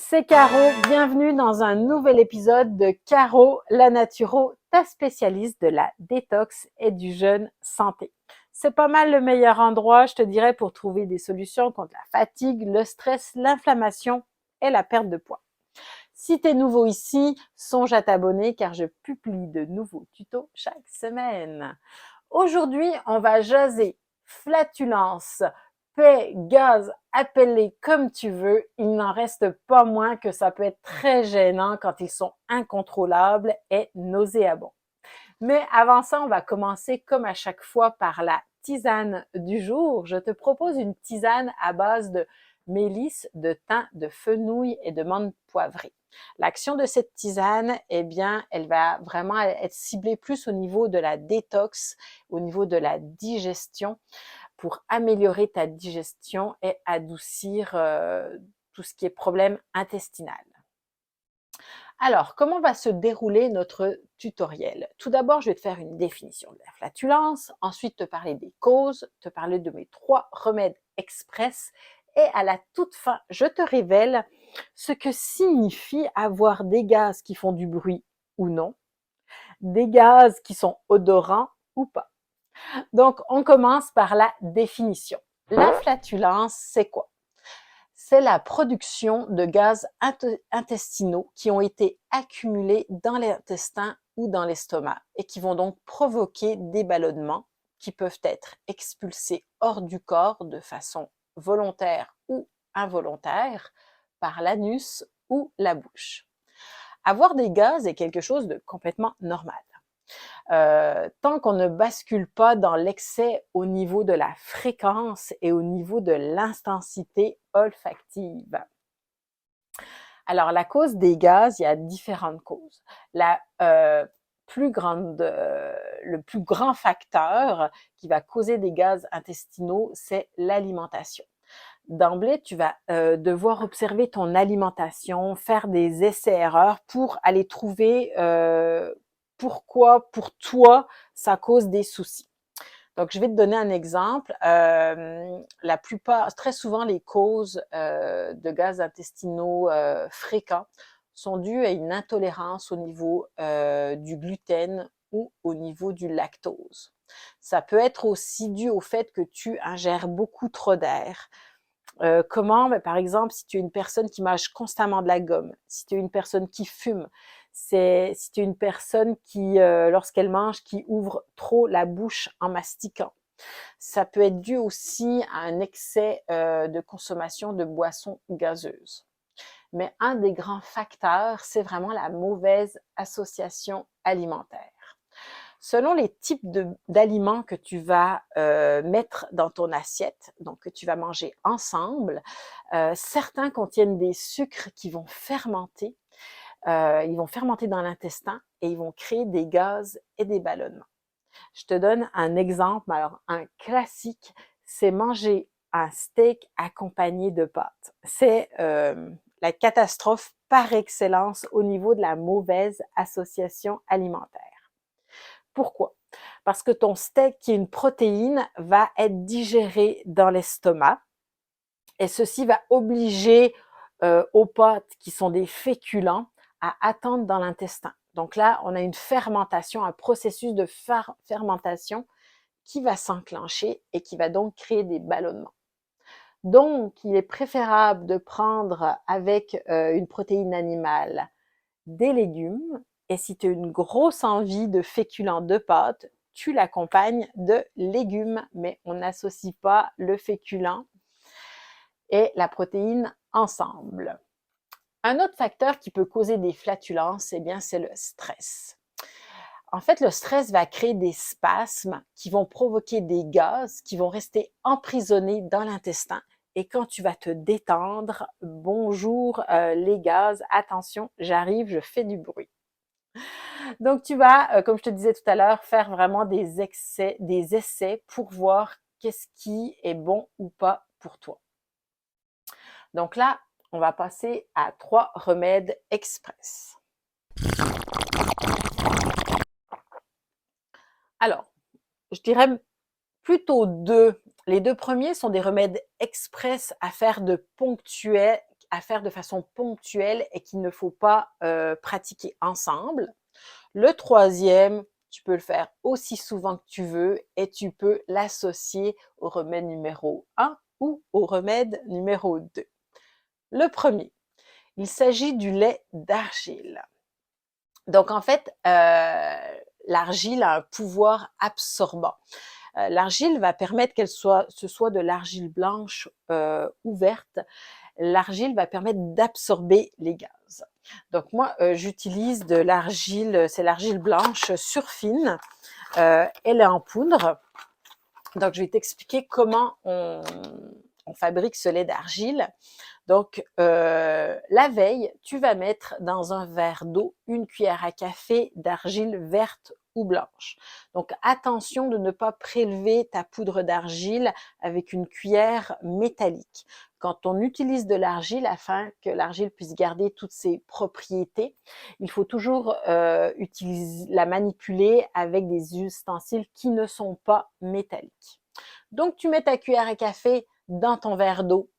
c'est Caro, bienvenue dans un nouvel épisode de Caro, la naturo, ta spécialiste de la détox et du jeûne santé. C'est pas mal le meilleur endroit, je te dirais, pour trouver des solutions contre la fatigue, le stress, l'inflammation et la perte de poids. Si tu es nouveau ici, songe à t'abonner car je publie de nouveaux tutos chaque semaine. Aujourd'hui, on va jaser flatulence, paix, gaz, appelle-les comme tu veux. Il n'en reste pas moins que ça peut être très gênant quand ils sont incontrôlables et nauséabonds. Mais avant ça, on va commencer comme à chaque fois par la tisane du jour. Je te propose une tisane à base de mélisse, de thym, de fenouil et de menthe poivrée. L'action de cette tisane, eh bien, elle va vraiment être ciblée plus au niveau de la détox, au niveau de la digestion, pour améliorer ta digestion et adoucir tout ce qui est problème intestinal. Alors, comment va se dérouler notre tutoriel? Tout d'abord, je vais te faire une définition de la flatulence, ensuite te parler des causes, te parler de mes 3 remèdes express et à la toute fin, je te révèle ce que signifie avoir des gaz qui font du bruit ou non, des gaz qui sont odorants ou pas. Donc, on commence par la définition. La flatulence, c'est quoi? C'est la production de gaz intestinaux qui ont été accumulés dans l'intestin ou dans l'estomac et qui vont donc provoquer des ballonnements qui peuvent être expulsés hors du corps de façon volontaire ou involontaire par l'anus ou la bouche. Avoir des gaz est quelque chose de complètement normal. Tant qu'on ne bascule pas dans l'excès au niveau de la fréquence et au niveau de l'intensité olfactive. Alors, la cause des gaz, il y a différentes causes. Le plus grand facteur qui va causer des gaz intestinaux, c'est l'alimentation. D'emblée, tu vas devoir observer ton alimentation, faire des essais-erreurs pour aller trouver pourquoi, pour toi, ça cause des soucis. Donc, je vais te donner un exemple. La plupart, très souvent, les causes de gaz intestinaux fréquents sont dues à une intolérance au niveau du gluten ou au niveau du lactose. Ça peut être aussi dû au fait que tu ingères beaucoup trop d'air. Comment? Par exemple, si tu es une personne qui mâche constamment de la gomme, si tu es une personne qui fume, si tu es une personne qui, lorsqu'elle mange, qui ouvre trop la bouche en mastiquant. Ça peut être dû aussi à un excès de consommation de boissons gazeuses. Mais un des grands facteurs, c'est vraiment la mauvaise association alimentaire. Selon les types d'aliments que tu vas mettre dans ton assiette, donc que tu vas manger ensemble, certains contiennent des sucres qui vont fermenter. Ils vont fermenter dans l'intestin et ils vont créer des gaz et des ballonnements. Je te donne un exemple. Alors, un classique, c'est manger un steak accompagné de pâtes. C'est la catastrophe par excellence au niveau de la mauvaise association alimentaire. Pourquoi? Parce que ton steak, qui est une protéine, va être digéré dans l'estomac et ceci va obliger aux pâtes, qui sont des féculents, à attendre dans l'intestin. Donc là, on a une fermentation, un processus de fermentation qui va s'enclencher et qui va donc créer des ballonnements. Donc, il est préférable de prendre avec une protéine animale des légumes. Et si tu as une grosse envie de féculents de pâtes, tu l'accompagnes de légumes, mais on n'associe pas le féculent et la protéine ensemble. Un autre facteur qui peut causer des flatulences, eh bien, c'est le stress. En fait, le stress va créer des spasmes qui vont provoquer des gaz qui vont rester emprisonnés dans l'intestin. Et quand tu vas te détendre, bonjour les gaz, attention, j'arrive, je fais du bruit. Donc, tu vas, comme je te disais tout à l'heure, faire vraiment des essais pour voir qu'est-ce qui est bon ou pas pour toi. Donc là, on va passer à 3 remèdes express. Alors, je dirais plutôt 2. Les 2 premiers sont des remèdes express à faire de à faire de façon ponctuelle et qu'il ne faut pas pratiquer ensemble. Le troisième, tu peux le faire aussi souvent que tu veux et tu peux l'associer au remède numéro 1 ou au remède numéro 2. Le premier, il s'agit du lait d'argile. Donc en fait, l'argile a un pouvoir absorbant. L'argile va permettre ce soit de l'argile blanche ou verte. L'argile va permettre d'absorber les gaz. Donc moi, j'utilise de l'argile, c'est l'argile blanche surfine. Elle est en poudre. Donc je vais t'expliquer comment on fabrique ce lait d'argile. Donc, la veille, tu vas mettre dans un verre d'eau une cuillère à café d'argile verte ou blanche. Donc, attention de ne pas prélever ta poudre d'argile avec une cuillère métallique. Quand on utilise de l'argile, afin que l'argile puisse garder toutes ses propriétés, il faut toujours la manipuler avec des ustensiles qui ne sont pas métalliques. Donc, tu mets ta cuillère à café dans ton verre d'eau,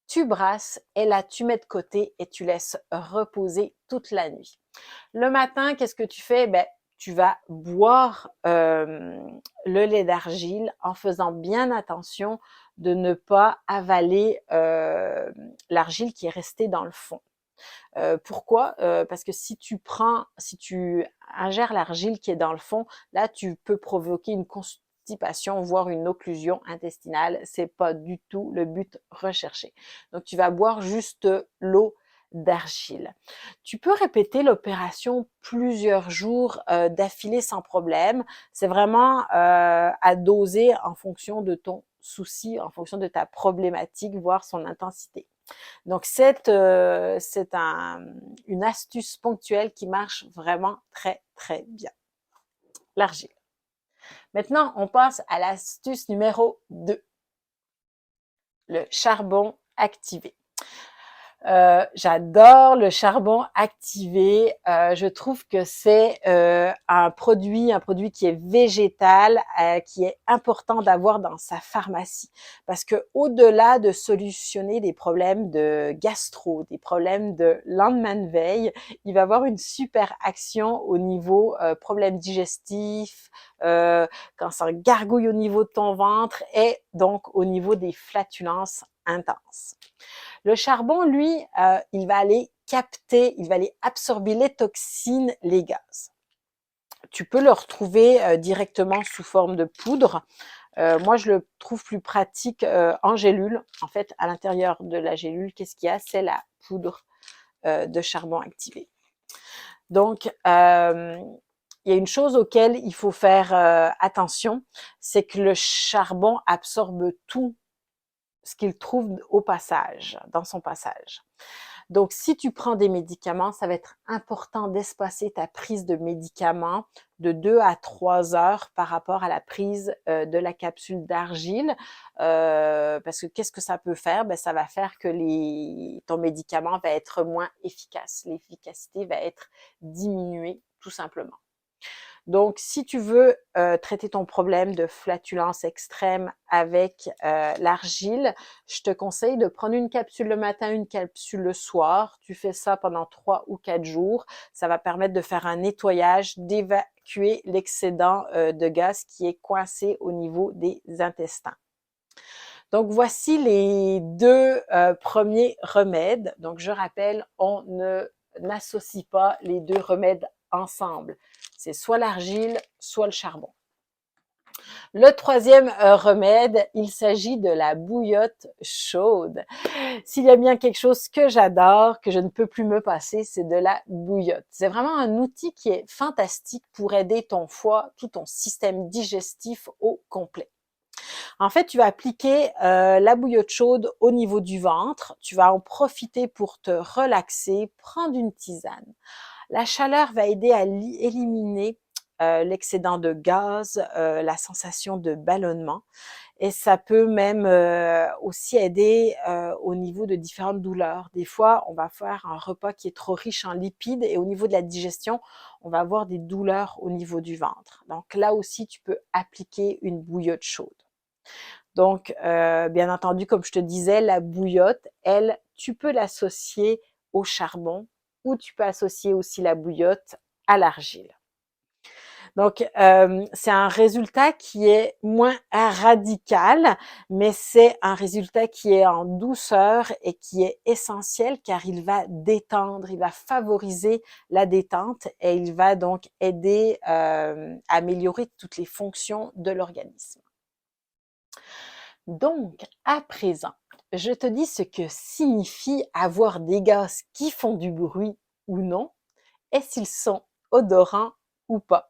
tu brasses et là, tu mets de côté et tu laisses reposer toute la nuit. Le matin, qu'est-ce que tu fais? Ben, tu vas boire le lait d'argile en faisant bien attention de ne pas avaler l'argile qui est restée dans le fond. Pourquoi? Parce que si tu ingères l'argile qui est dans le fond, là, tu peux provoquer une constipation, voire une occlusion intestinale. C'est pas du tout le but recherché. Donc, tu vas boire juste l'eau d'argile. Tu peux répéter l'opération plusieurs jours d'affilée sans problème. C'est vraiment à doser en fonction de ton souci, en fonction de ta problématique, voire son intensité. Donc, c'est une astuce ponctuelle qui marche vraiment très, très bien. L'argile. Maintenant, on passe à l'astuce numéro 2. Le charbon activé. J'adore le charbon activé. Je trouve que c'est un produit qui est végétal, qui est important d'avoir dans sa pharmacie, parce que au-delà de solutionner des problèmes de gastro, des problèmes de lendemain de veille, il va avoir une super action au niveau problèmes digestifs, quand ça gargouille au niveau de ton ventre et donc au niveau des flatulences intenses. Le charbon, lui, il va aller absorber les toxines, les gaz. Tu peux le retrouver directement sous forme de poudre. Moi, je le trouve plus pratique en gélule. En fait, à l'intérieur de la gélule, qu'est-ce qu'il y a? C'est la poudre de charbon activé. Donc, il y a une chose auquel il faut faire attention, c'est que le charbon absorbe tout ce qu'il trouve dans son passage. Donc, si tu prends des médicaments, ça va être important d'espacer ta prise de médicaments de 2 à 3 heures par rapport à la prise de la capsule d'argile. Parce que qu'est-ce que ça peut faire? Ben, ça va faire que ton médicament va être moins efficace. L'efficacité va être diminuée, tout simplement. Donc, si tu veux traiter ton problème de flatulence extrême avec l'argile, je te conseille de prendre une capsule le matin, une capsule le soir. Tu fais ça pendant 3 ou 4 jours. Ça va permettre de faire un nettoyage, d'évacuer l'excédent de gaz qui est coincé au niveau des intestins. Donc, voici les 2 premiers remèdes. Donc, je rappelle, on n'associe pas les 2 remèdes ensemble. C'est soit l'argile, soit le charbon. Le troisième remède, il s'agit de la bouillotte chaude. S'il y a bien quelque chose que j'adore, que je ne peux plus me passer, c'est de la bouillotte. C'est vraiment un outil qui est fantastique pour aider ton foie, tout ton système digestif au complet. En fait, tu vas appliquer la bouillotte chaude au niveau du ventre. Tu vas en profiter pour te relaxer, prendre une tisane. La chaleur va aider à éliminer l'excédent de gaz, la sensation de ballonnement. Et ça peut même aussi aider au niveau de différentes douleurs. Des fois, on va faire un repas qui est trop riche en lipides et au niveau de la digestion, on va avoir des douleurs au niveau du ventre. Donc là aussi, tu peux appliquer une bouillotte chaude. Donc, bien entendu, comme je te disais, la bouillotte, elle, tu peux l'associer au charbon ou tu peux associer aussi la bouillotte à l'argile. Donc, c'est un résultat qui est moins radical, mais c'est un résultat qui est en douceur et qui est essentiel car il va détendre, il va favoriser la détente et il va donc aider à améliorer toutes les fonctions de l'organisme. Donc, à présent, je te dis ce que signifie avoir des gaz qui font du bruit ou non et s'ils sont odorants ou pas.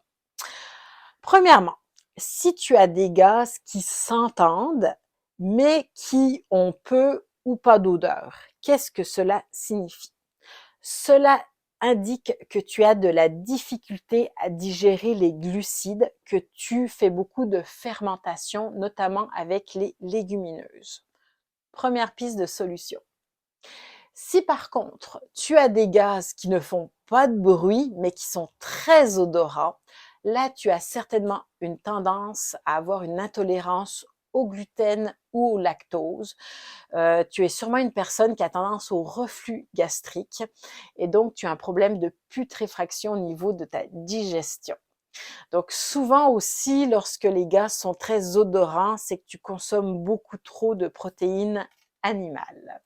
Premièrement, si tu as des gaz qui s'entendent, mais qui ont peu ou pas d'odeur, qu'est-ce que cela signifie? Cela indique que tu as de la difficulté à digérer les glucides, que tu fais beaucoup de fermentation, notamment avec les légumineuses. Première piste de solution. Si par contre, tu as des gaz qui ne font pas de bruit, mais qui sont très odorants, là, tu as certainement une tendance à avoir une intolérance au gluten ou au lactose. Tu es sûrement une personne qui a tendance au reflux gastrique et donc tu as un problème de putréfaction au niveau de ta digestion. Donc souvent aussi, lorsque les gaz sont très odorants, c'est que tu consommes beaucoup trop de protéines animales.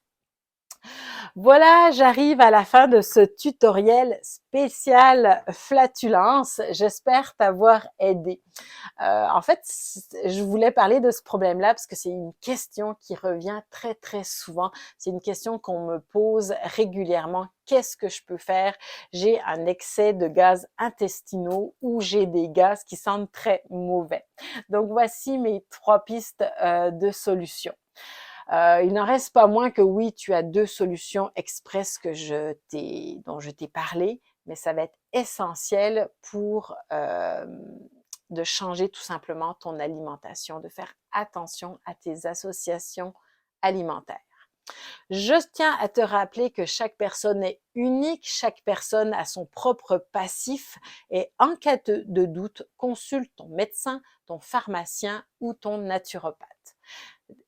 Voilà, j'arrive à la fin de ce tutoriel spécial flatulence. J'espère t'avoir aidé. En fait, je voulais parler de ce problème-là parce que c'est une question qui revient très, très souvent. C'est une question qu'on me pose régulièrement. Qu'est-ce que je peux faire? J'ai un excès de gaz intestinaux ou j'ai des gaz qui sentent très mauvais. Donc, voici mes 3 pistes de solutions. Il n'en reste pas moins que oui, tu as 2 solutions express dont je t'ai parlé, mais ça va être essentiel pour de changer tout simplement ton alimentation, de faire attention à tes associations alimentaires. Je tiens à te rappeler que chaque personne est unique, chaque personne a son propre passif et en cas de doute, consulte ton médecin, ton pharmacien ou ton naturopathe.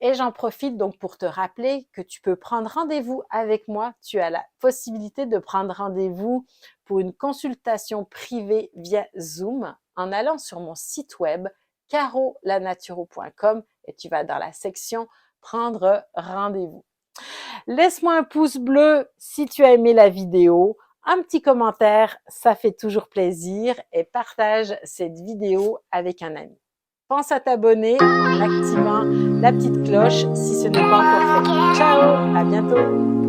Et j'en profite donc pour te rappeler que tu peux prendre rendez-vous avec moi. Tu as la possibilité de prendre rendez-vous pour une consultation privée via Zoom en allant sur mon site web carolanaturo.com et tu vas dans la section prendre rendez-vous. Laisse-moi un pouce bleu si tu as aimé la vidéo, un petit commentaire, ça fait toujours plaisir et partage cette vidéo avec un ami. Pense à t'abonner en activant la petite cloche si ce n'est pas encore fait. Ciao, à bientôt!